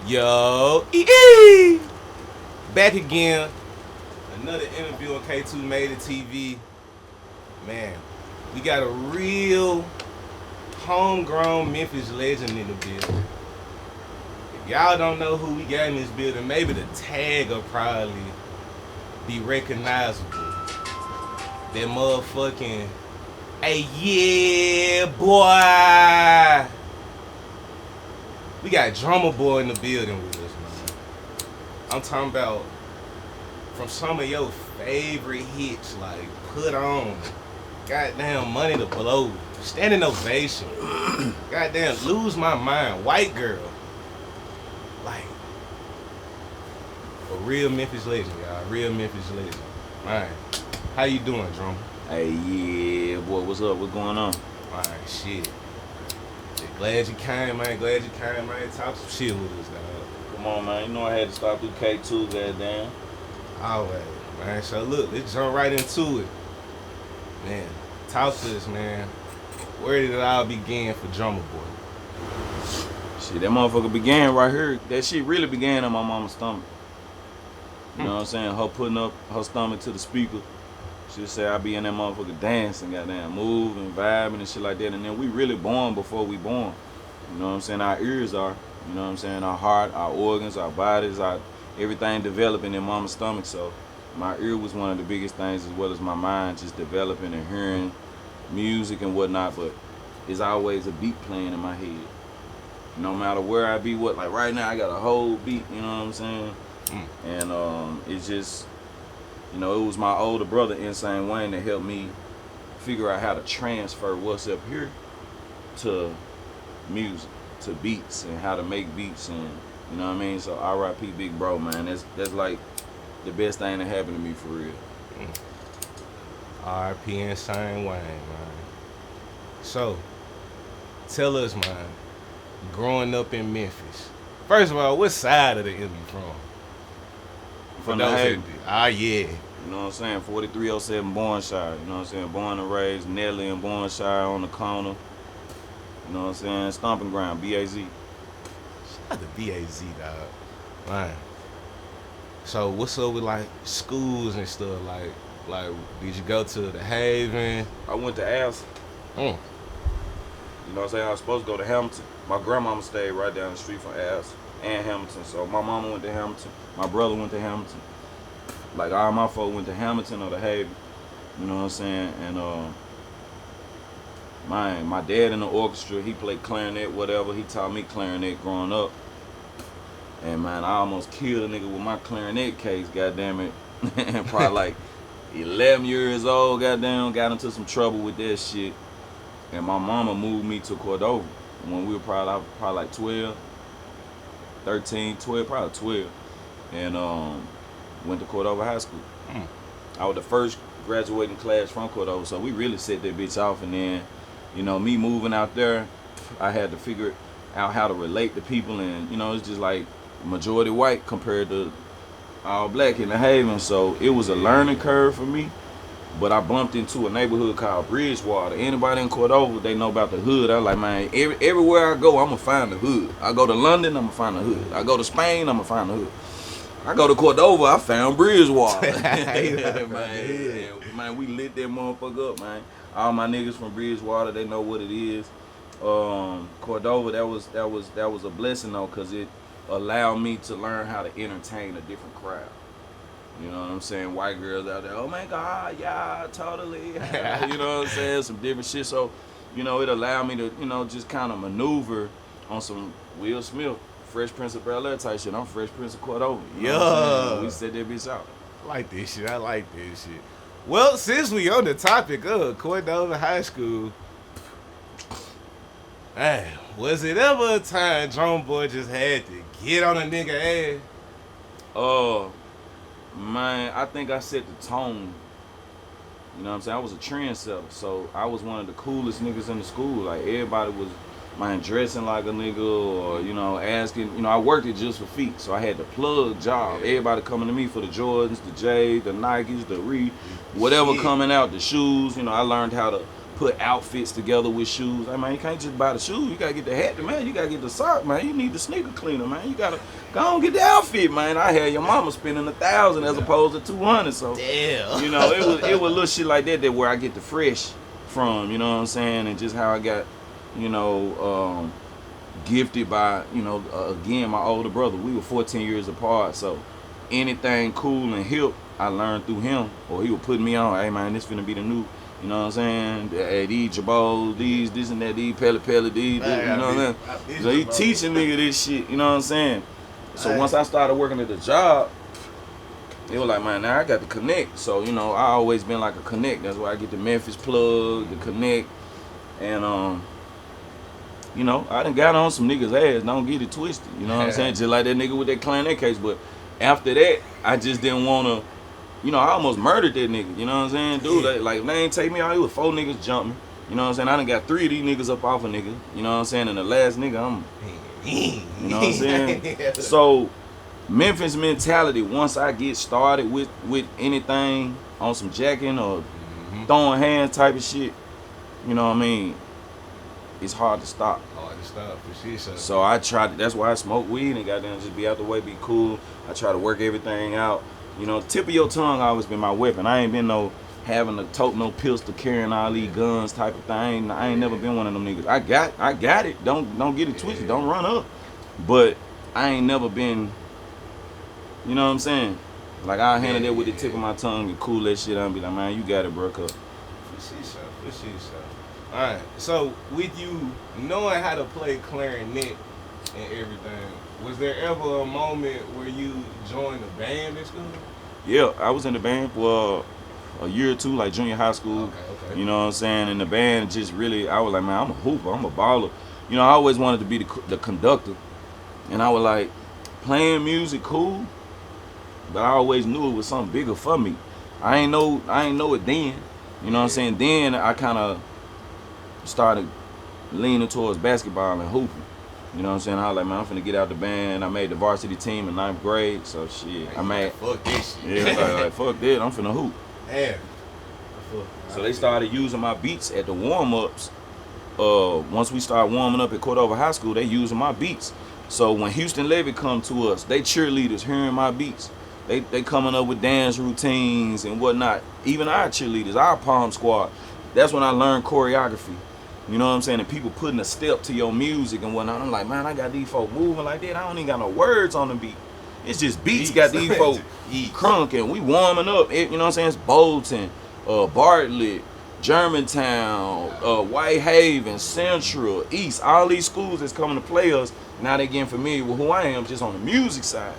Yo, ee back again. Another interview on K2 Made It TV. Man, we got a real homegrown Memphis legend in the building. If y'all don't know who we got in this building, maybe the tag will probably be recognizable. That motherfucking, hey, yeah, boy. We got Drumma boy in the building with us, man. I'm talking about from some of your favorite hits, like Put On, goddamn Money to Blow, Standing Ovation, goddamn Lose My Mind, White Girl. Like, a real Memphis legend, y'all. Real Memphis legend. Man, how you doing, Drumma? Hey, yeah, boy, what's up? What's going on? Man, shit. Glad you came, man. Talk some shit with us, dog. Come on, man. You know I had to stop through K2, goddamn. Always, man. So look, let's jump right into it. Man, talk to us, man. Where did it all begin for Drumma boy? Shit, that motherfucker began right here. That shit really began on my mama's stomach. You know what I'm saying? Her putting up her stomach to the speaker. She'll say I be in that motherfucker dancing, goddamn, moving, vibing and shit like that. And then we really born before we born. You know what I'm saying? Our ears are, you know what I'm saying? Our heart, our organs, our bodies, everything developing in mama's stomach. So my ear was one of the biggest things, as well as my mind, just developing and hearing music and whatnot. But it's always a beat playing in my head. No matter where I be, like right now I got a whole beat, you know what I'm saying? And it's just, you know, it was my older brother, Insane Wayne, that helped me figure out how to transfer what's up here to music, to beats, and how to make beats, and you know what I mean? So R.I.P. Big Bro, man. That's like the best thing that happened to me for real. R.I.P. Insane Wayne, man. So, tell us, man, growing up in Memphis, first of all, what side of the M you from? From the Haven. Ah, yeah. You know what I'm saying? 4307 Bornshire. You know what I'm saying? Born and raised, Nelly and Bornshire on the corner. You know what I'm saying? Stomping ground, BAZ. Shout out to BAZ, dog. Man. So what's up with like schools and stuff? Like did you go to the Haven? I went to Al's. You know what I'm saying? I was supposed to go to Hamilton. My grandmama stayed right down the street from Al's and Hamilton. So my mama went to Hamilton. My brother went to Hamilton. Like all my folk went to Hamilton or the Haven. You know what I'm saying? And my dad in the orchestra, he played clarinet, whatever. He taught me clarinet growing up. And man, I almost killed a nigga with my clarinet case, goddamn it. And probably like 11 years old, goddamn, got into some trouble with that shit. And my mama moved me to Cordova when we were probably like 12, 13, 12, probably 12. And went to Cordova High School. I was the first graduating class from Cordova, so we really set that bitch off. And then, you know, me moving out there, I had to figure out how to relate to people, and you know, it's just like majority white compared to all black in the Haven, so it was a learning curve for me. But I bumped into a neighborhood called Bridgewater. Anybody in Cordova, they know about the hood. I was like, man, everywhere I go, I'm gonna find the hood. I go to London, I'm gonna find the hood. I go to Spain, I'm gonna find the hood. I go to Cordova, I found Bridgewater. Man, we lit that motherfucker up, man. All my niggas from Bridgewater, they know what it is. Cordova, that was a blessing though, cause it allowed me to learn how to entertain a different crowd. You know what I'm saying? White girls out there, oh my God, yeah, totally. You know what I'm saying? Some different shit. So, you know, it allowed me to, you know, just kind of maneuver on some Will Smith, Fresh Prince of Bel-Air type shit. I'm Fresh Prince of Cordova. You know what I'm saying? We set that bitch out. I like this shit. Well, since we on the topic of Cordova High School, hey, was it ever a time Drumma boy just had to get on a nigga ass? Man, I think I set the tone. You know what I'm saying? I was a trendsetter, so I was one of the coolest niggas in the school. Like, everybody was, man, dressing like a nigga, or, you know, asking. You know, I worked it just for feet, so I had the plug job. Everybody coming to me for the Jordans, the J's, the Nikes, the whatever coming out, the shoes. You know, I learned how to put outfits together with shoes. I mean, you can't just buy the shoes. You gotta get the hat, man. You gotta get the sock, man. You need the sneaker cleaner, man. You gotta go on get the outfit, man. I had your mama spending $1,000 as opposed to $200. So Damn. you know, it was little shit like that where I get the fresh from. You know what I'm saying? And just how I got, you know, gifted by, you know, again, my older brother. We were 14 years apart, so anything cool and hip I learned through him, or he would put me on. Hey man, this finna be the new. You know what I'm saying? Hey, these jabos, these, this and that, these pele, these, this, you know what I'm saying? So he teaching nigga this shit, you know what I'm saying? So once I started working at the job, it was like, man, now I got to connect. So, you know, I always been like a connect. That's why I get the Memphis plug, the connect. And, you know, I done got on some niggas' ass. Don't get it twisted. You know what I'm saying? Just like that nigga with that clarinet case. But after that, I just didn't want to, you know, I almost murdered that nigga. You know what I'm saying? Dude, like, they ain't take me out. It was 4 niggas jumping. You know what I'm saying? I done got 3 of these niggas up off a nigga. You know what I'm saying? And the last nigga, you know what I'm saying? So, Memphis mentality, once I get started with anything on some jacking or throwing hands type of shit, you know what I mean? It's hard to stop. Hard to stop, for sure. So I tried, that's why I smoke weed and goddamn just be out the way, be cool. I try to work everything out. You know, tip of your tongue always been my weapon. I ain't been no having to tote no pistol, carrying all these guns type of thing. I ain't never been one of them niggas. I got it. Don't get it twisted. Don't run up. But I ain't never been, you know what I'm saying? Like I handle that with the tip of my tongue and cool that shit out and be like, man, you got it, bro. For sure. Alright, so with you knowing how to play clarinet and everything, was there ever a moment where you joined a band in school? Yeah, I was in the band for a year or two, like junior high school. Okay. You know what I'm saying? And the band just really, I was like, man, I'm a hooper, I'm a baller. You know, I always wanted to be the conductor. And I was like, playing music cool, but I always knew it was something bigger for me. I ain't know it then. You know what I'm saying? Then I kind of started leaning towards basketball and hooping. You know what I'm saying? I was like, man, I'm finna get out the band. I made the varsity team in 9th grade, so shit. I made, fuck this shit. Yeah, like fuck that, I'm finna hoop. Damn. So they started using my beats at the warm-ups. Once we started warming up at Cordova High School, they using my beats. So when Houston Levy come to us, they cheerleaders hearing my beats. They coming up with dance routines and whatnot. Even our cheerleaders, our Palm Squad. That's when I learned choreography. You know what I'm saying? And people putting a step to your music and whatnot. I'm like, man, I got these folk moving like that. I don't even got no words on the beat. It's just beats got these folk crunk and we warming up. You know what I'm saying? It's Bolton, Bartlett, Germantown, Whitehaven, Central, East. All these schools that's coming to play us. Now they getting familiar with who I am just on the music side.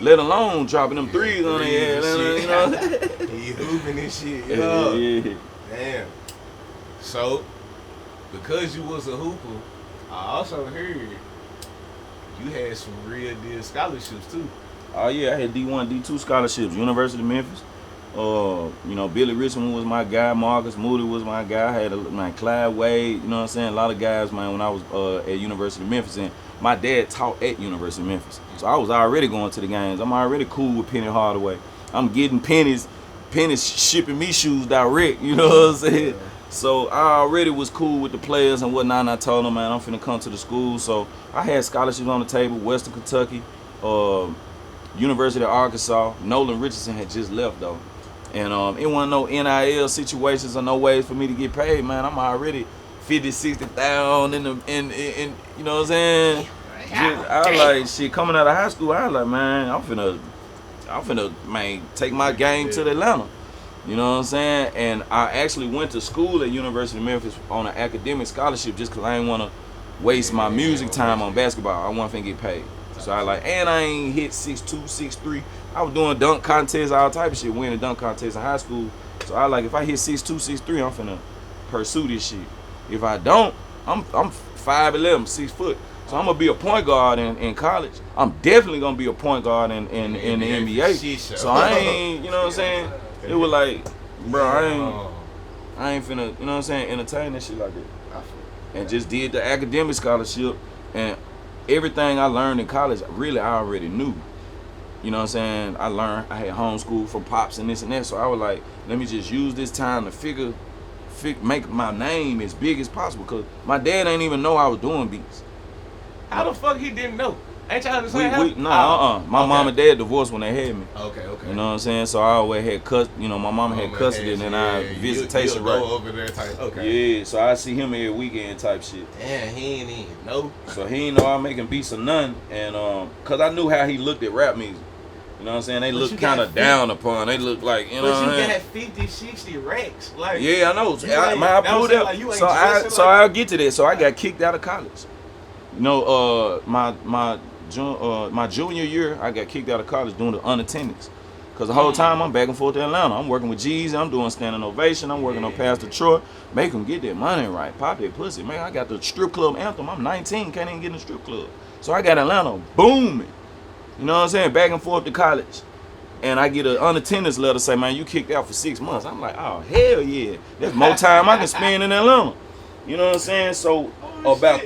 Let alone dropping them threes on their head. You know? He hooping and shit. Yeah. Damn. So, because you was a hooper, I also heard you had some real deal scholarships too. Oh yeah, I had D1, D2 scholarships. University of Memphis. You know, Billy Richmond was my guy. Marcus Moody was my guy. I had Clyde Wade. You know what I'm saying? A lot of guys, man. When I was at University of Memphis, and my dad taught at University of Memphis, so I was already going to the games. I'm already cool with Penny Hardaway. I'm getting pennies shipping me shoes direct. You know what I'm saying? Yeah. So I already was cool with the players and whatnot, and I told them, man, I'm finna come to the school. So I had scholarships on the table, Western Kentucky, University of Arkansas. Nolan Richardson had just left, though. And it wasn't no NIL situations or no ways for me to get paid, man. I'm already 50, 60,000 in you know what I'm saying? I was like, shit, coming out of high school, I was like, man, I'm finna, man, take my game to Atlanta. You know what I'm saying? And I actually went to school at University of Memphis on an academic scholarship just because I didn't want to waste my music time on basketball. I wasn't finna get paid. So I like, and I ain't hit 6'2", 6'3". I was doing dunk contests, all type of shit, winning dunk contests in high school. So I like, if I hit 6'2", 6'3", I'm finna pursue this shit. If I don't, I'm 5'11", 6 foot. So I'm gonna be a point guard in college. I'm definitely gonna be a point guard in the NBA. So I ain't, you know what I'm saying? It was like, bro, I ain't finna, you know what I'm saying, entertain that shit like that. And just did the academic scholarship, and everything I learned in college, really, I already knew. You know what I'm saying? I had homeschool from pops and this and that, so I was like, let me just use this time to figure make my name as big as possible. Cause my dad ain't even know I was doing beats. How the fuck he didn't know? Ain't y'all the same? My mom and dad divorced when they had me. Okay. You know what I'm saying? So I always had my mama had custody, and then I visitation right over there type. Okay. Yeah, so I see him every weekend type shit. Damn, he ain't even know. So he ain't know I'm making beats or nothing, and cause I knew how he looked at rap music. You know what I'm saying? They look kind of down upon. They look like, you know what I'm saying? But you got 50, 60 racks. Like, yeah, I know. I pulled up. Like, I'll get to that. So I got kicked out of college. You know, my junior year, I got kicked out of college doing the unattendance. Cause the whole time I'm back and forth to Atlanta. I'm working with Jezzy. I'm doing standing ovation. I'm working on Pastor Troy. Make them get that money right. Pop that pussy, man. I got the strip club anthem. I'm 19, can't even get in the strip club. So I got Atlanta booming. You know what I'm saying? Back and forth to college. And I get an unattendance letter say, man, you kicked out for 6 months. I'm like, oh, hell yeah. There's more time I can spend in Atlanta. You know what I'm saying? So about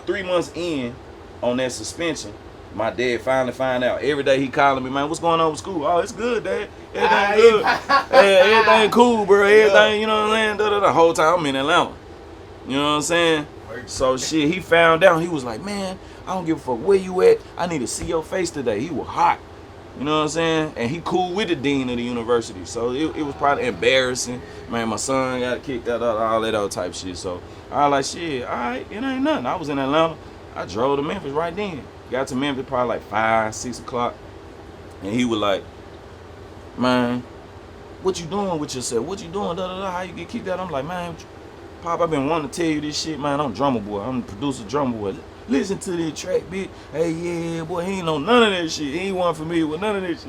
3 months in on that suspension, my dad finally find out. Every day he calling me, man, what's going on with school? Oh, it's good, Dad. Everything good. Hey, everything cool, bro. Everything, you know what I'm saying? The whole time I'm in Atlanta. You know what I'm saying? So shit, he found out. He was like, man, I don't give a fuck where you at. I need to see your face today. He was hot. You know what I'm saying? And he cool with the dean of the university. So it was probably embarrassing. Man, my son got kicked out, all that other type shit. So I was like, shit, all right, it ain't nothing. I was in Atlanta. I drove to Memphis right then. Got to Memphis probably like 5, 6 o'clock. And he was like, man, what you doing with yourself? What you doing? How you get kicked out? I'm like, man, Pop, I've been wanting to tell you this shit, man. I'm Drumma boy. I'm the producer, Drumma boy. Listen to this track, bitch. Hey, yeah, boy, he ain't know none of that shit. He ain't want familiar with none of that shit.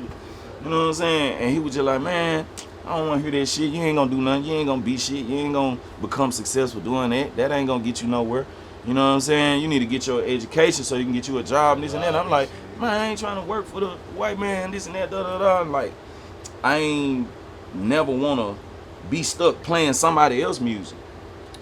You know what I'm saying? And he was just like, man, I don't want to hear that shit. You ain't gonna do nothing. You ain't gonna be shit. You ain't gonna become successful doing that. That ain't gonna get you nowhere. You know what I'm saying? You need to get your education so you can get you a job and this and that. I'm like, man, I ain't trying to work for the white man, this and that, Like, I ain't never wanna be stuck playing somebody else's music.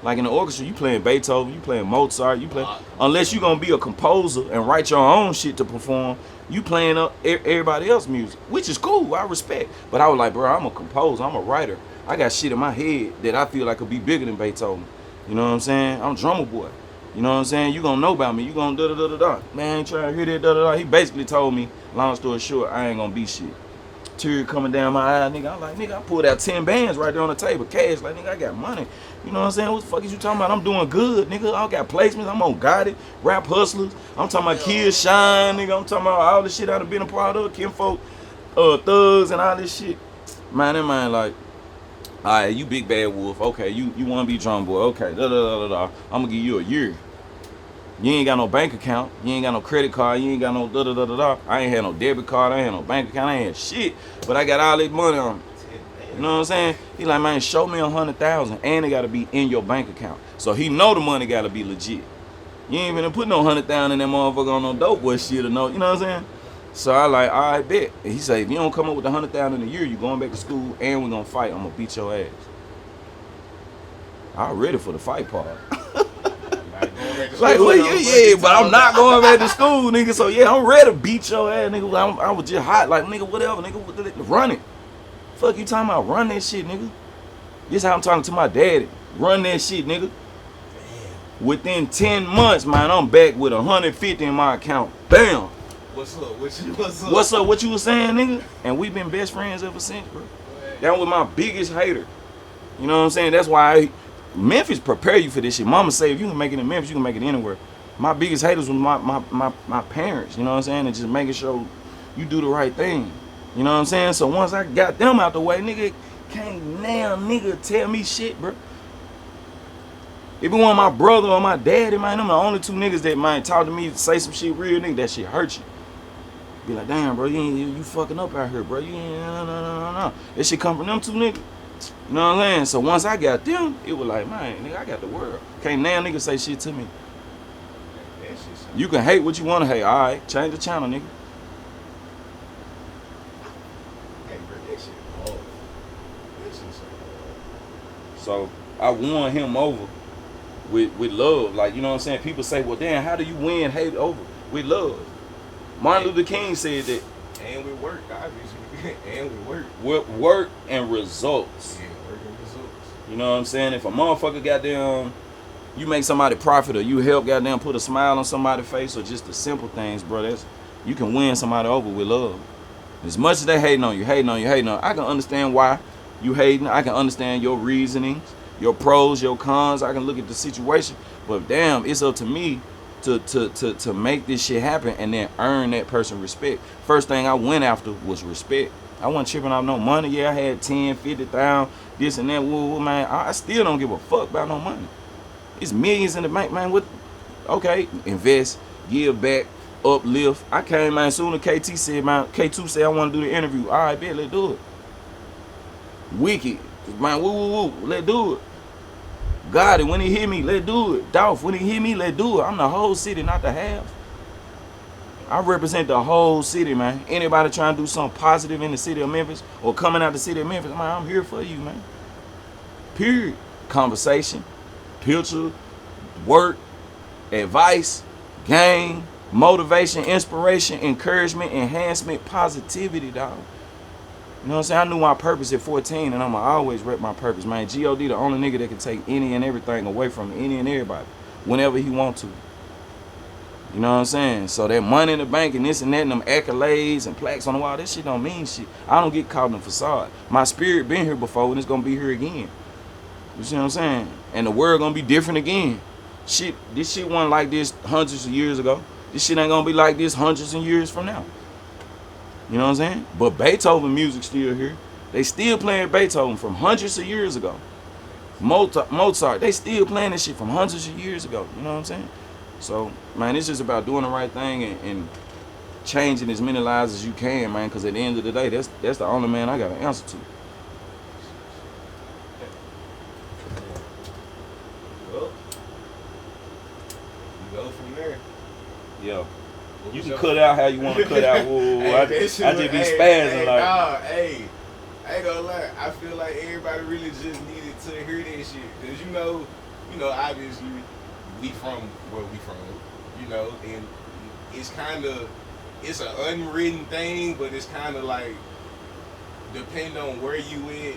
Like in the orchestra, you playing Beethoven, you playing Mozart, you play. Unless you gonna be a composer and write your own shit to perform, you playing up everybody else's music, which is cool. I respect. But I was like, bro, I'm a composer, I'm a writer. I got shit in my head that I feel like could be bigger than Beethoven. You know what I'm saying? I'm Drumma boy. You know what I'm saying? You gonna know about me. You gonna da-da-da-da-da. Man, I ain't trying to hear that da-da-da. He basically told me, long story short, I ain't gonna be shit. Tear coming down my eye, nigga. I'm like, nigga, I pulled out 10 bands right there on the table, cash. Like, nigga, I got money. You know what I'm saying? What the fuck is you talking about? I'm doing good, nigga. I got placements. I'm on Gotti, Rap Hustlers. I'm talking about Kids Shine, nigga. I'm talking about all this shit I done been a part of, Kinfolk, Thugs, and all this shit. Man, that man like, all right, you big bad wolf. Okay, you want to be Drumma boy. Okay, da-da-da-da-da. I'm going to give you a year. You ain't got no bank account. You ain't got no credit card. You ain't got no da-da-da-da-da. I ain't had no debit card. I ain't had no bank account. I ain't had shit. But I got all this money on me. You know what I'm saying? He like, man, show me 100,000 and it got to be in your bank account. So he know the money got to be legit. You ain't even put no 100,000 in that motherfucker on no dope boy shit or no, you know what I'm saying? So I like, all right, bet. And he say, if you don't come up with 100,000 in a year, you going back to school and we gonna fight. I'm gonna beat your ass. I'm ready for the fight part. Like, well, yeah, but I'm not going back to school, nigga. So yeah, I'm ready to beat your ass, nigga. I was just hot, like, nigga, whatever, nigga, run it. Fuck you talking about? Run that shit, nigga. This how I'm talking to my daddy. Run that shit, nigga. Damn. Within 10 months, man, I'm back with 150 in my account. Bam. What's up? What's up? What's up? What you was saying, nigga? And we been best friends ever since, bro. That was my biggest hater. You know what I'm saying? That's why Memphis prepare you for this shit. Mama say if you can make it in Memphis, you can make it anywhere. My biggest haters was my parents, you know what I'm saying? And just making sure you do the right thing. You know what I'm saying? So once I got them out the way, nigga, can't now nigga tell me shit, bro. If it wasn't my brother or my daddy, man, them the only two niggas that might talk to me, say some shit real, nigga, that shit hurt you. Be like, damn, bro, you fucking up out here, bro. You ain't, no. That shit come from them two niggas. You know what I'm saying? So once I got them, it was like, man, nigga, I got the world. Can't now nigga say shit to me. You can hate what you want to hate. All right, change the channel, nigga. So I won him over with love. Like, you know what I'm saying? People say, well, damn, how do you win hate over? With love. Martin Luther King said that. And with work, obviously. And with work. With work and results. Yeah, work and results. You know what I'm saying? If a motherfucker goddamn, you make somebody profit or you help goddamn put a smile on somebody's face or just the simple things, bro, that's, you can win somebody over with love. As much as they hating on you, I can understand why you hating. I can understand your reasonings, your pros, your cons. I can look at the situation. But damn, it's up to me to make this shit happen and then earn that person respect. First thing I went after was respect. I wasn't tripping out no money. Yeah, I had 10, 50,000, this and that. Whoa, man, I still don't give a fuck about no money. It's millions in the bank, man. Okay, invest, give back, uplift. I came, man, soon as KT said, man, K2 said I want to do the interview. All right, bet, let's do it. Wicked, man, let's do it. Gotti, when he hit me, let's do it. Dolph, when he hit me, let's do it. I'm the whole city, not the half. I represent the whole city, man. Anybody trying to do something positive in the city of Memphis or coming out the city of Memphis, man, I'm here for you, man. Period. Conversation, picture, work, advice, game, motivation, inspiration, encouragement, enhancement, positivity, dog. You know what I'm saying? I knew my purpose at 14, and I'ma always rep my purpose, man. G.O.D. the only nigga that can take any and everything away from any and everybody whenever he want to. You know what I'm saying? So that money in the bank and this and that and them accolades and plaques on the wall, this shit don't mean shit. I don't get caught in the facade. My spirit been here before and it's gonna be here again. You see what I'm saying? And the world gonna be different again. Shit, this shit wasn't like this hundreds of years ago. This shit ain't gonna be like this hundreds of years from now. You know what I'm saying? But Beethoven music still here. They still playing Beethoven from hundreds of years ago. Mozart, they still playing this shit from hundreds of years ago. You know what I'm saying? So, man, it's just about doing the right thing and changing as many lives as you can, man, because at the end of the day, that's the only man I got to answer to. Well, you go from there. Yeah. You can cut out how you want to cut out. I just be spazzing like. Nah, hey, I ain't gonna lie. I feel like everybody really just needed to hear that shit. Cause you know, obviously, we from where we from, you know, and it's an unwritten thing, but it's kind of like, depending on where you at,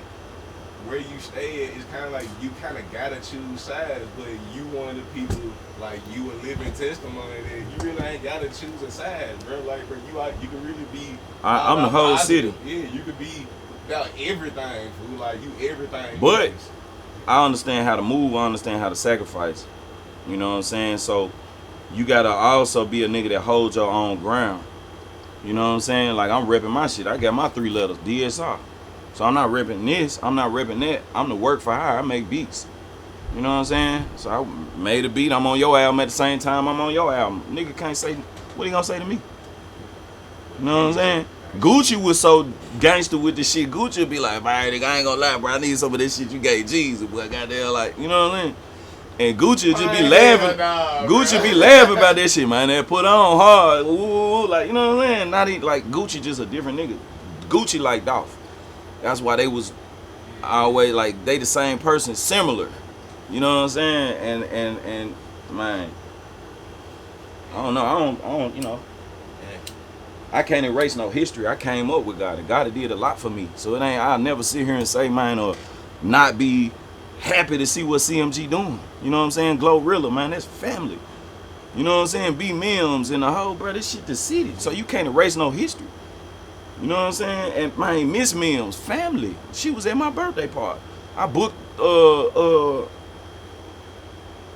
where you stay at, it's kind of like you kind of gotta choose sides, but you one of the people, like, you a living testimony that you really ain't gotta choose a side, bro. Like, bro, you can really be. I'm the whole positive. city. Yeah, you could be about everything, fool. Like, you everything. But I understand how to move. I understand how to sacrifice. You know what I'm saying? So you gotta also be a nigga that holds your own ground. You know what I'm saying? Like, I'm repping my shit. I got my 3 letters, DSR. So I'm not repping this. I'm not repping that. I'm the work for hire. I make beats. You know what I'm saying? So I made a beat. I'm on your album at the same time I'm on your album. Nigga can't say, what he gonna say to me? You know what I'm saying? Gucci was so gangster with the shit. Gucci would be like, man, nigga, I ain't gonna lie, bro. I need some of this shit you gave Jezzy, boy. Goddamn, like, you know what I'm saying? And Gucci just be laughing. Gucci be laughing about that shit, man. They put on hard, ooh, like, you know what I'm saying? Not even, like, Gucci just a different nigga. Gucci like Dolph. That's why they was always like they the same person, similar. You know what I'm saying? And man, I don't know. You know. I can't erase no history. I came up with Gotti. Gotti did a lot for me. So it ain't, I'll never sit here and say, man, or not be happy to see what CMG doing. You know what I'm saying? Glorilla, man, that's family. You know what I'm saying? B Mims and the whole, bro, this shit the city. So you can't erase no history. You know what I'm saying? And man, Miss Mims, family. She was at my birthday party. I booked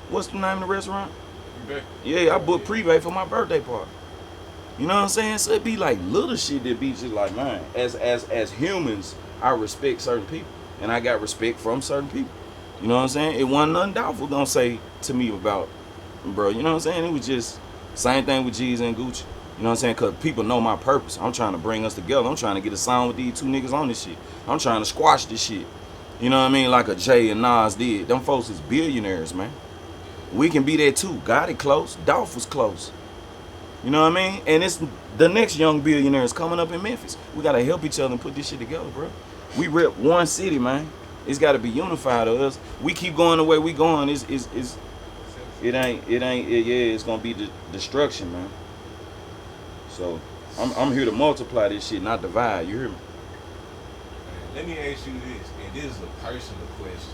what's the name of the restaurant? Privé. Yeah, I booked Privé for my birthday party. You know what I'm saying? So it be like little shit that be just like, man, as humans, I respect certain people. And I got respect from certain people. You know what I'm saying? It wasn't nothing Dolph was gonna say to me about, bro, you know what I'm saying? It was just same thing with Jezzy and Gucci. You know what I'm saying? Because people know my purpose. I'm trying to bring us together. I'm trying to get a song with these 2 niggas on this shit. I'm trying to squash this shit. You know what I mean? Like a Jay and Nas did. Them folks is billionaires, man. We can be there too. Gotti close. Dolph was close. You know what I mean? And it's the next young billionaires coming up in Memphis. We got to help each other and put this shit together, bro. We rep one city, man. It's got to be unified of us. We keep going the way we going. It's going to be destruction, man. So I'm here to multiply this shit, not divide. You hear me? Let me ask you this, and this is a personal question.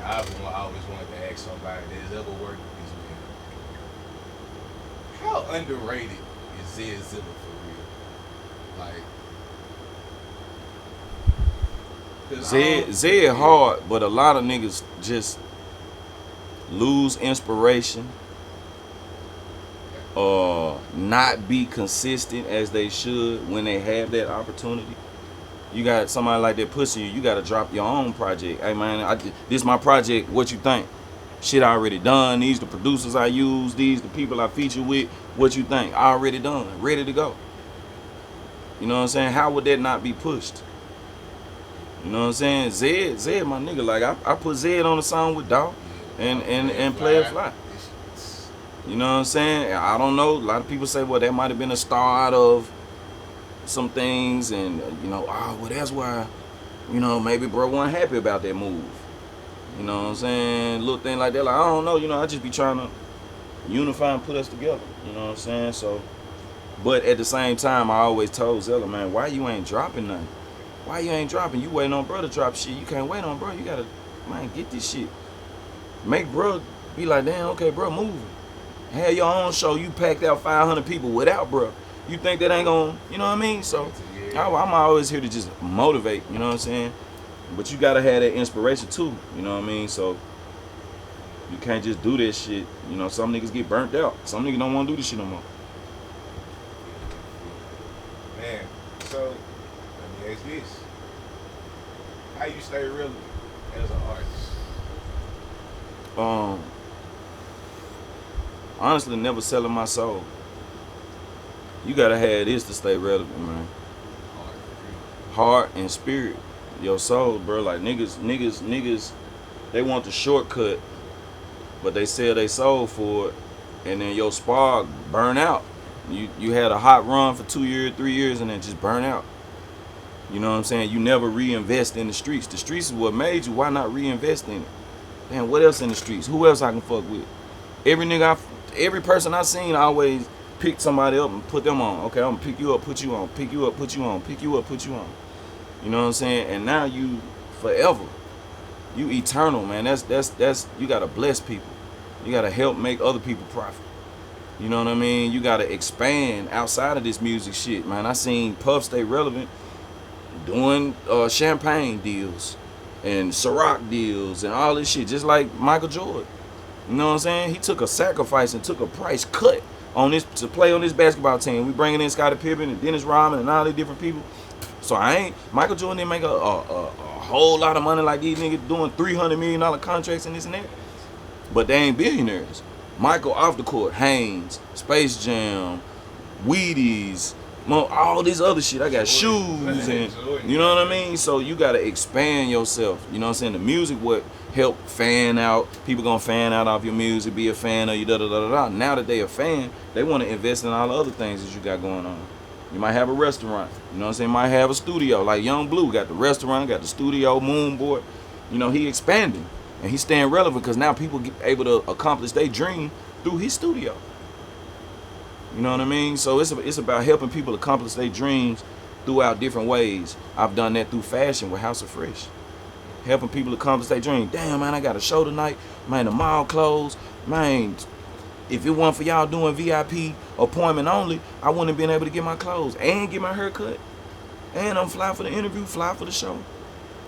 I always wanted to ask somebody that's ever worked with this man. How underrated is Zilla for real? Like, Zed hard, but a lot of niggas just lose inspiration or not be consistent as they should when they have that opportunity. You got somebody like that pushing you. You got to drop your own project. Hey man, this my project. What you think? Shit I already done. These the producers I use. These the people I feature with. What you think? I already done. Ready to go. You know what I'm saying? How would that not be pushed? You know what I'm saying? Zed, my nigga. Like I put Zed on the song with Dolph and Play It Fly. You know what I'm saying? I don't know. A lot of people say, well, that might have been a start of some things, and well, that's why, maybe bro wasn't happy about that move. You know what I'm saying? Little thing like that. Like, I don't know. I just be trying to unify and put us together. You know what I'm saying? So, but at the same time, I always told Zella, man, why you ain't dropping nothing? Why you ain't dropping? You waiting on bro to drop shit. You can't wait on bro. You gotta, man, get this shit. Make bro be like, damn, okay, bro, moving. Have your own show. You packed out 500 people without bro. You think that ain't gonna, you know what I mean? So I'm always here to just motivate, you know what I'm saying? But you gotta have that inspiration too, you know what I mean? So you can't just do this shit. Some niggas get burnt out. Some niggas don't wanna do this shit no more. Man, so let me ask this. How you stay relevant as an artist? Honestly, never selling my soul. You gotta have this to stay relevant, man. Heart and spirit, your soul, bro. Like niggas, they want the shortcut, but they sell their soul for it, and then your spark burn out. You had a hot run for 2 years, 3 years, and then just burn out. You know what I'm saying? You never reinvest in the streets. The streets is what made you. Why not reinvest in it? Damn, what else in the streets? Who else I can fuck with? Every person I seen, I always pick somebody up and put them on. Okay, I'm gonna pick you up, put you on, pick you up, put you on, pick you up, put you on. You know what I'm saying? And now you forever. You eternal, man. That's you gotta bless people. You gotta help make other people profit. You know what I mean? You gotta expand outside of this music shit, man. I seen Puff stay relevant doing champagne deals and Ciroc deals and all this shit, just like Michael Jordan. You know what I'm saying? He took a sacrifice and took a price cut on this to play on this basketball team. We bringing in Scottie Pippen and Dennis Rodman and all these different people. So Michael Jordan didn't make a whole lot of money like these niggas doing $300 million contracts and this and that. But they ain't billionaires. Michael off the court, Haynes, Space Jam, Wheaties, all this other shit. I got shoes and you know what I mean? So you gotta expand yourself. You know what I'm saying? The music would help fan out. People gonna fan out off your music, be a fan of you, da-da-da-da-da. Now that they a fan, they wanna invest in all the other things that you got going on. You might have a restaurant. You know what I'm saying? Might have a studio. Like Young Blue got the restaurant, got the studio, Moonboard. He expanding. And he's staying relevant because now people get able to accomplish their dream through his studio. You know what I mean? So it's about helping people accomplish their dreams throughout different ways. I've done that through fashion with House of Fresh. Helping people accomplish their dream. Damn, man, I got a show tonight. Man, the mall closed. Man, if it wasn't for y'all doing VIP appointment only, I wouldn't have been able to get my clothes and get my hair cut. And I'm fly for the interview, fly for the show.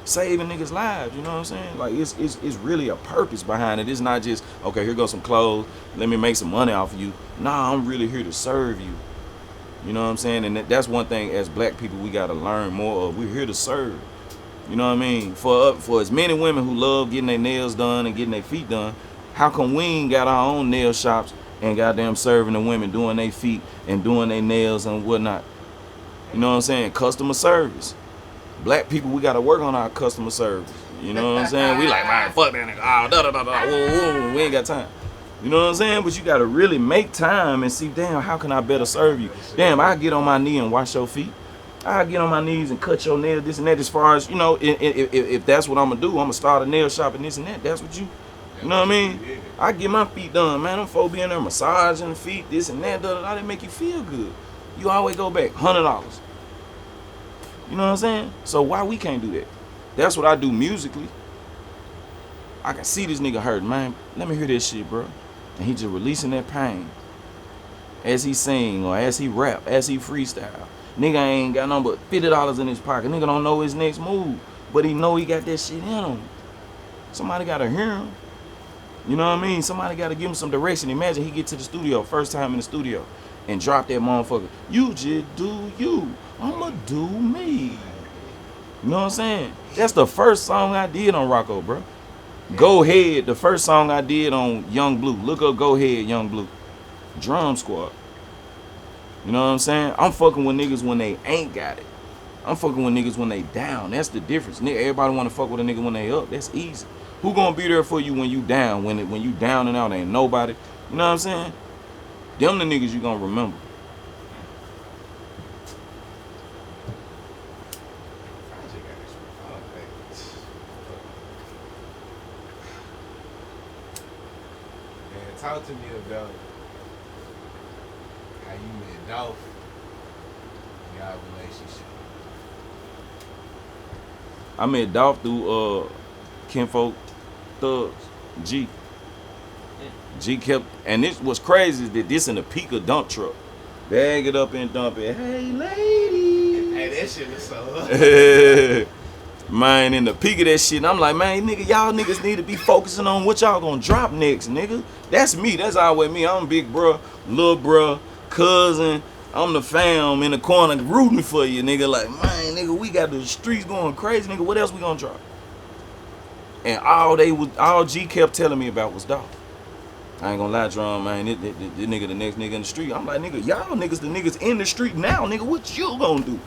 Saving niggas' lives, you know what I'm saying? Like, it's really a purpose behind it. It's not just, okay, here goes some clothes, let me make some money off of you. Nah, I'm really here to serve you. You know what I'm saying? And that's one thing as black people we gotta learn more of. We're here to serve. You know what I mean? For as many women who love getting their nails done and getting their feet done, how come we ain't got our own nail shops and goddamn serving the women, doing their feet and doing their nails and whatnot? You know what I'm saying? Customer service. Black people, we gotta work on our customer service. You know what I'm saying? We like, man, fuck that nigga. Oh, da-da-da-da. Whoa, we ain't got time. You know what I'm saying? But you gotta really make time and see, damn, how can I better serve you? Damn, I get on my knee and wash your feet. I get on my knees and cut your nails, this and that. As far as, if that's what I'm gonna do, I'm gonna start a nail shop and this and that. That's what you know what I mean? I get my feet done, man. I'm folk being there massaging the feet, this and that. Da-da-da. They make you feel good. You always go back, $100. You know what I'm saying? So why we can't do that? That's what I do musically. I can see this nigga hurt, man. Let me hear this shit, bro. And he just releasing that pain as he sing or as he rap, as he freestyle. Nigga ain't got nothing but $50 in his pocket. Nigga don't know his next move, but he know he got that shit in him. Somebody gotta hear him. You know what I mean? Somebody gotta give him some direction. Imagine he get to the studio, first time in the studio, and drop that motherfucker. You just do you. I'ma do me. You know what I'm saying? That's the first song I did on Rocco, bro. Go Ahead, the first song I did on Young Blue. Look up Go Ahead, Young Blue. Drum Squad. You know what I'm saying? I'm fucking with niggas when they ain't got it. I'm fucking with niggas when they down. That's the difference. Nigga, everybody want to fuck with a nigga when they up. That's easy. Who gonna be there for you when you down? When you down and out, ain't nobody. You know what I'm saying? Them the niggas you gonna remember. Talk to me about how you met Dolph, y'all relationship. I met Dolph through Kinfolk Thugs, G. G kept, and this was crazy is that this in the peak of dump truck. Bag it up and dump it. Hey, lady. Hey, that shit was so Man, in the peak of that shit, and I'm like, man, nigga, y'all niggas need to be focusing on what y'all gonna drop next, nigga. That's me. That's always me. I'm big bro, little bro, cousin. I'm the fam in the corner rooting for you, nigga. Like, man, nigga, we got the streets going crazy, nigga. What else we gonna drop? And all G kept telling me about was Dolph. I ain't gonna lie, Drum, man. This nigga the next nigga in the street. I'm like, nigga, y'all niggas the niggas in the street now, nigga. What you gonna do?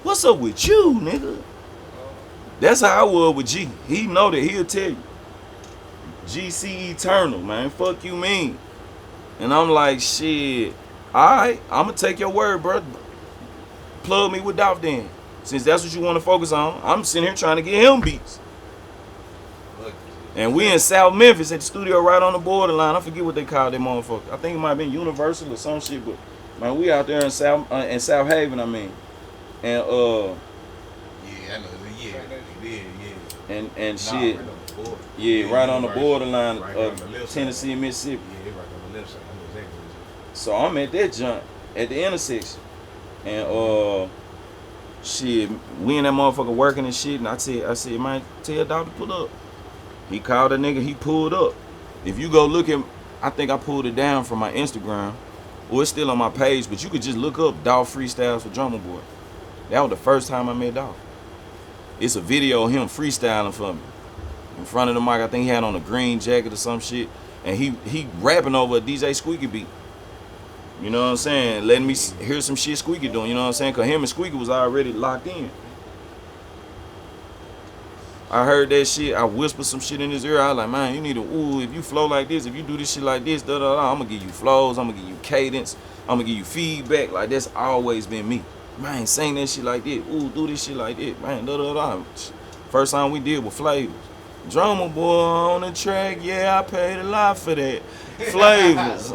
What's up with you, nigga? That's how I was with G. He know that. He'll tell you. GC Eternal, man. Fuck you mean. And I'm like, shit. Alright, I'ma take your word, bro. Plug me with Dolph then. Since that's what you want to focus on, I'm sitting here trying to get him beats. And we in South Memphis at the studio right on the borderline. I forget what they call that motherfucker. I think it might have been Universal or some shit, but man, we out there in South Haven, I mean. And yeah, I know. And shit. Yeah, right on the borderline of Tennessee and Mississippi. Yeah, right on the left side. I know exactly what you're So I'm at that joint at the intersection. And shit, we in that motherfucker working and shit. And I said, man, tell Dolph to pull up. He called a nigga, he pulled up. If you go look at, I think I pulled it down from my Instagram. Or it's still on my page, but you could just look up Dolph Freestyles for Drumma Boy. That was the first time I met Dolph. It's a video of him freestyling for me. In front of the mic, I think he had on a green jacket or some shit. And he rapping over a DJ Squeaky beat. You know what I'm saying? Letting me hear some shit Squeaky doing, you know what I'm saying? Because him and Squeaky was already locked in. I heard that shit. I whispered some shit in his ear. I was like, man, you need to, if you flow like this, if you do this shit like this, I'm going to give you flows. I'm going to give you cadence. I'm going to give you feedback. Like, that's always been me. Man, sing that shit like this. Do this shit like this. Man, First song we did with Flavors. Drumma Boy on the track. Yeah, I paid a lot for that. Flavors.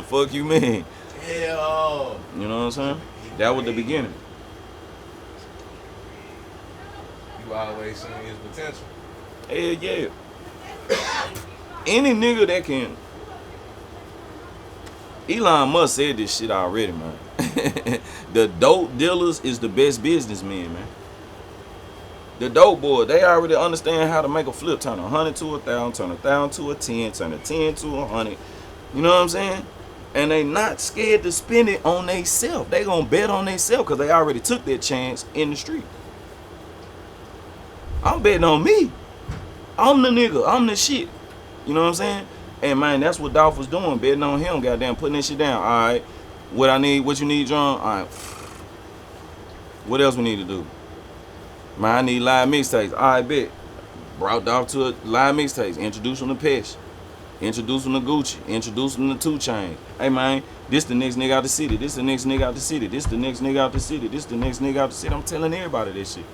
Fuck you, man. Hell. You know what I'm saying? That was the beginning. You always seen his potential. Hell yeah. Any nigga that can. Elon Musk said this shit already, man. The dope dealers is the best businessmen, man. The dope boy, they already understand how to make a flip, turn 100 to 1,000, turn 1,000 to a 10, turn a 10 to 100. You know what I'm saying? And they not scared to spend it on they self. They gonna bet on they self because they already took that chance in the street. I'm betting on me. I'm the nigga. I'm the shit. You know what I'm saying? And man, that's what Dolph was doing, betting on him, goddamn, putting that shit down. All right, what you need, Drum? All right. What else we need to do? Man, I need live mixtapes. All right, bet. Brought Dolph to a live mixtapes. Introduce him to Pesh. Introduce him to Gucci. Introduce him to 2 Chainz. Hey, man, this the next nigga out the city. This the next nigga out the city. This the next nigga out the city. This the next nigga out the city. I'm telling everybody this shit.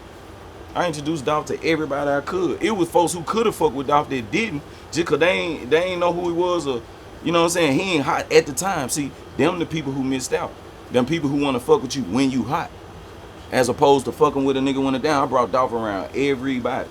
I introduced Dolph to everybody I could. It was folks who could have fucked with Dolph that didn't, just because they ain't know who he was, or, you know what I'm saying? He ain't hot at the time. See, them the people who missed out. Them people who want to fuck with you when you hot. As opposed to fucking with a nigga when it down. I brought Dolph around everybody.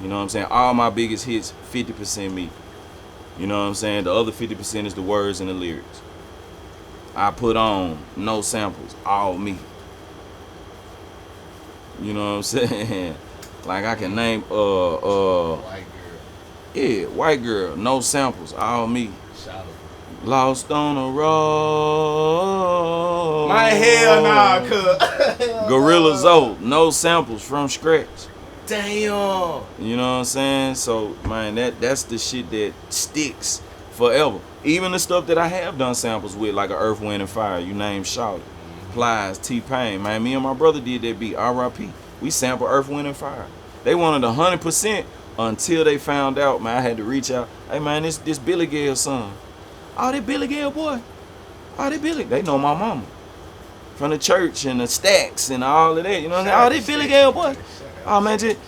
You know what I'm saying? All my biggest hits, 50% me. You know what I'm saying? The other 50% is the words and the lyrics. I put on no samples, all me. You know what I'm saying? Like I can name White girl. white girl, no samples, all me. Shout out. Lost on a road. My hell nah, cuz. Gorilla Zoe, no samples from scratch. Damn. You know what I'm saying? So man, that's the shit that sticks forever. Even the stuff that I have done samples with, like a Earth, Wind, and Fire. You name Shawty, Plies, T-Pain. Man, me and my brother did that beat. R.I.P. We sampled Earth, Wind, and Fire. They wanted 100% until they found out. Man, I had to reach out. Hey man, this Billy Gale son. Oh, that Billy Gale boy. Oh, that Billy. They know my mama from the church and the stacks and all of that. You know what I'm saying? Oh, that Billy Gale boy. Oh man, just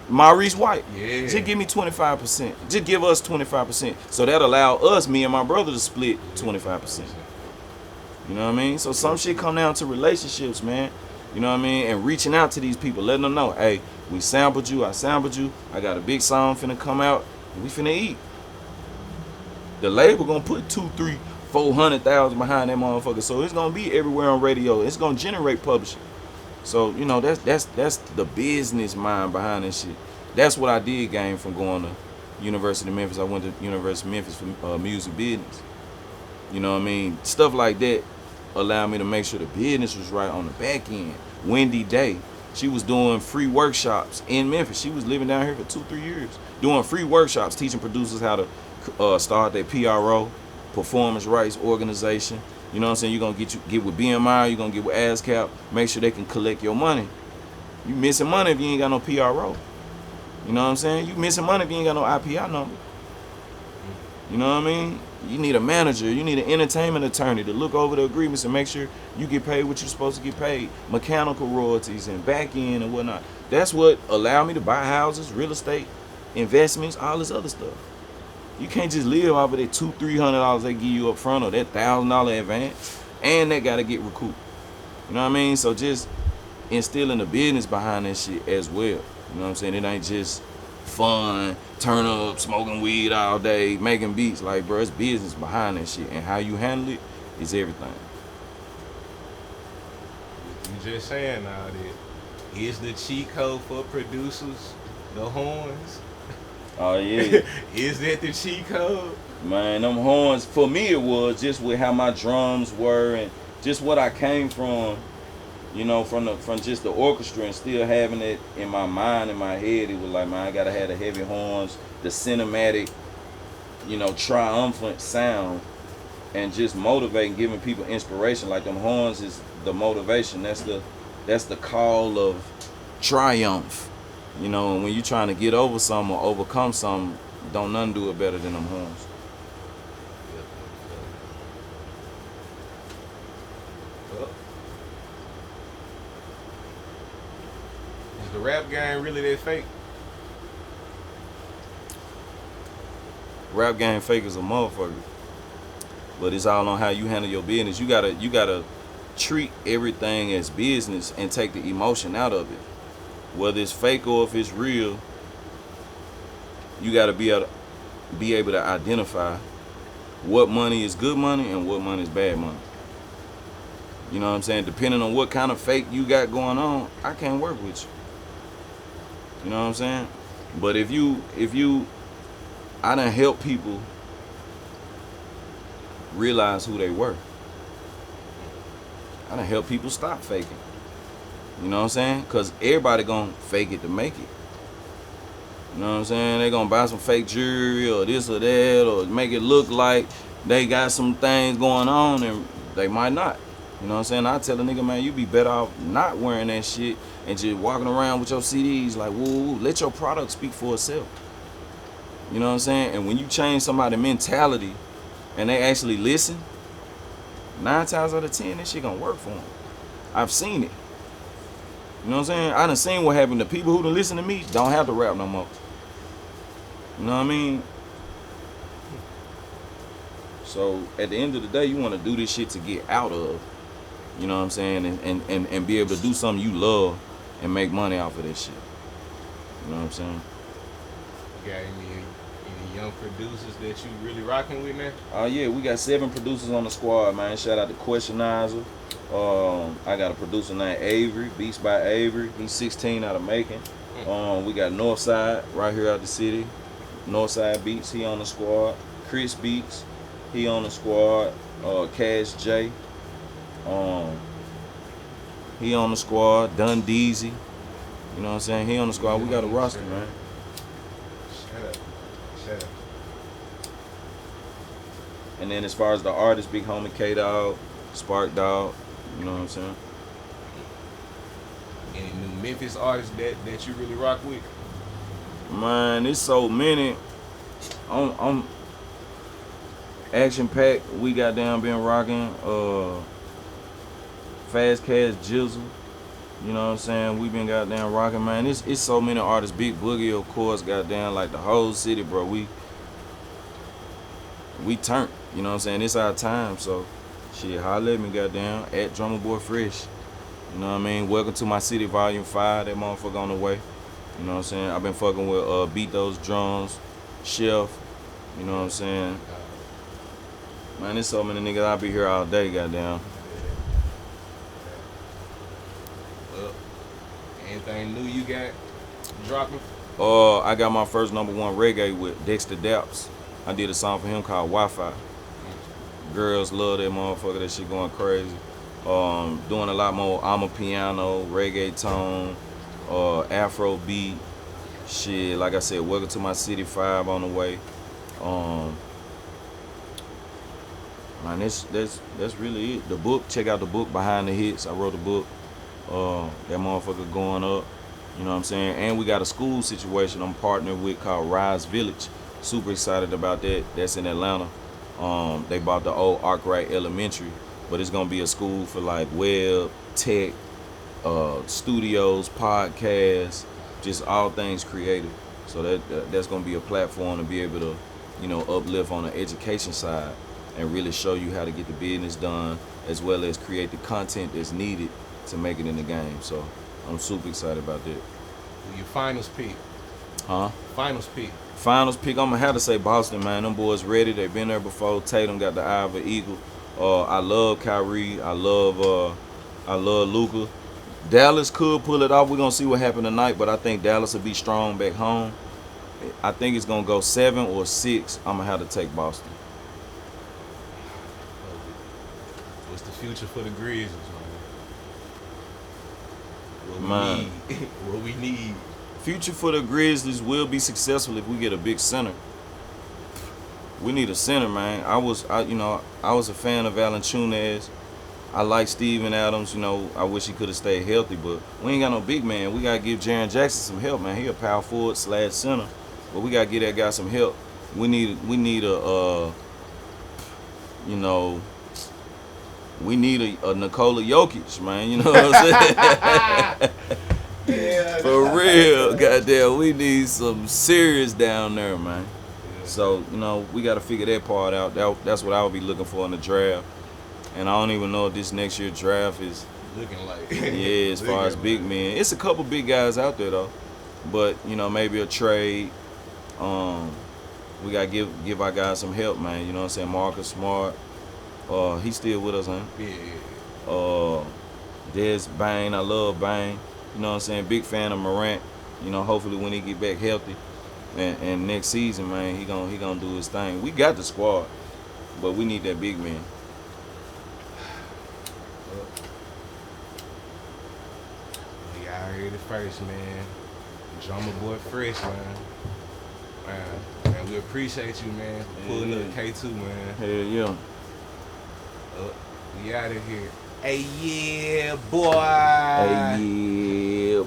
Maurice White. Yeah. Just give me 25%. Just give us 25%. So that allow us, me and my brother, to split 25%. You know what I mean? So some shit come down to relationships, man. You know what I mean? And reaching out to these people, letting them know, hey, we sampled you, I sampled you, I got a big song finna come out, and we finna eat. The label gonna put 2, 3, 400,000 behind that motherfucker. So it's gonna be everywhere on radio. It's gonna generate publishing. So, you know, that's the business mind behind this shit. That's what I did gain from going to University of Memphis. I went to University of Memphis for music business. You know what I mean? Stuff like that allowed me to make sure the business was right on the back end. Wendy Day, she was doing free workshops in Memphis. She was living down here for 2-3 years, doing free workshops, teaching producers how to start their PRO, performance rights organization. You know what I'm saying? You're going to get with BMI, you're going to get with ASCAP, make sure they can collect your money. You missing money if you ain't got no PRO. You know what I'm saying? You missing money if you ain't got no IPI number. You know what I mean? You need a manager, you need an entertainment attorney to look over the agreements and make sure you get paid what you're supposed to get paid. Mechanical royalties and back end and whatnot. That's what allowed me to buy houses, real estate, investments, all this other stuff. You can't just live off of that $200-300 they give you up front or that $1,000 advance, and that gotta get recouped. You know what I mean? So just instilling the business behind that shit as well. You know what I'm saying? It ain't just fun, turn up, smoking weed all day, making beats. Like, bro, it's business behind that shit, and how you handle it is everything. You just saying now that is the cheat code for producers the horns? Oh yeah. Is that the cheat code? Man, them horns, for me it was just with how my drums were and just what I came from, you know, from just the orchestra and still having it in my mind, in my head. It was like, man, I gotta have the heavy horns, the cinematic, you know, triumphant sound, and just motivating, giving people inspiration. Like them horns is the motivation. That's the call of triumph. You know, and when you're trying to get over something or overcome something, don't none do it better than them horns. Well, is the rap game really that fake? Rap game fake as a motherfucker, but it's all on how you handle your business. You gotta treat everything as business and take the emotion out of it. Whether it's fake or if it's real, you gotta be able to identify what money is good money and what money is bad money. You know what I'm saying? Depending on what kind of fake you got going on, I can't work with you. You know what I'm saying? But if you I done help people realize who they were. I done help people stop faking. You know what I'm saying? Because everybody gonna fake it to make it. You know what I'm saying? They gonna buy some fake jewelry or this or that or make it look like they got some things going on and they might not. You know what I'm saying? I tell a nigga, man, you be better off not wearing that shit and just walking around with your CDs like, woo, let your product speak for itself. You know what I'm saying? And when you change somebody's mentality and they actually listen, 9 times out of 10, that shit gonna work for them. I've seen it. You know what I'm saying? I done seen what happened. The people who done listen to me don't have to rap no more. You know what I mean? So at the end of the day, you want to do this shit to get out of. You know what I'm saying? And be able to do something you love and make money off of this shit. You know what I'm saying? got any young producers that you really rocking with now? Oh yeah, we got 7 producers on the squad, man. Shout out to Questionizer. I got a producer named Avery, Beats by Avery. He's 16 out of Macon. We got Northside right here out the city. Northside Beats, he on the squad. Chris Beats, he on the squad. Cash J, he on the squad. Dun Deezy, you know what I'm saying? He on the squad. We got a roster, man. Shut up. And then as far as the artists, Big Homie K Dog, Spark Dog, you know what I'm saying? Any new Memphis artists that you really rock with? Man, there's so many. I'm Action Pack, we got down been rocking. Fast Cash Jizzle, you know what I'm saying? We been goddamn rocking, man. It's so many artists. Big Boogie, of course, goddamn, like the whole city, bro. We turned, you know what I'm saying? It's our time, so shit, holla at me, goddamn, at Drumma Boy Fresh. You know what I mean? Welcome to my city, Volume 5. That motherfucker on the way. You know what I'm saying? I've been fucking with Beat Those Drums, Chef. You know what I'm saying? Man, there's so many niggas. I'll be here all day, goddamn. Well, anything new you got dropping? I got my first #1 reggae with Dexter Daps. I did a song for him called Wi-Fi. Girls love that motherfucker. That shit going crazy. Doing a lot more piano, reggaeton, Afro beat. Shit, like I said, Welcome to My City 5 on the way. Man, that's really it. The book, check out the book, Behind the Hits. I wrote a book. That motherfucker going up. You know what I'm saying? And we got a school situation I'm partnered with called Rise Village. Super excited about that. That's in Atlanta. They bought the old Arkwright Elementary, but it's gonna be a school for like web, tech, studios, podcasts, just all things creative. So that's gonna be a platform to be able to, you know, uplift on the education side and really show you how to get the business done, as well as create the content that's needed to make it in the game. So I'm super excited about that. Your finals pick? Huh? Finals pick. Finals pick, I'm gonna have to say Boston, man. Them boys ready. They've been there before. Tatum got the eye of an eagle. I love Kyrie. I love Luka. Dallas could pull it off. We're gonna see what happens tonight, but I think Dallas will be strong back home. I think it's gonna go 7 or 6. I'm gonna have to take Boston. What's the future for the Grizzlies, Man. What we need. Future for the Grizzlies will be successful if we get a big center. We need a center, man. I was a fan of Valanciunas. I like Steven Adams. You know, I wish he could have stayed healthy, but we ain't got no big man. We gotta give Jaren Jackson some help, man. He a power forward / center, but we gotta give that guy some help. We need a Nikola Jokic, man. You know what I'm saying? Yeah, For real, goddamn, we need some serious down there, man. So, you know, we got to figure that part out. That's what I would be looking for in the draft. And I don't even know if this next year's draft is looking like. Yeah, as far as big men. It's a couple big guys out there, though. But, you know, maybe a trade. We got to give our guys some help, man. You know what I'm saying? Marcus Smart. He's still with us, huh? Yeah. Des Bane. I love Bane. You know what I'm saying? Big fan of Morant. You know, hopefully when he get back healthy and next season, man, he gonna do his thing. We got the squad, but we need that big man. Y'all heard it first, man. Drumma Boy Fresh, man. Man, we appreciate you, man, for pulling up K2, man. Hell yeah. We out of here. Hey, yeah, boy. Hey, yeah.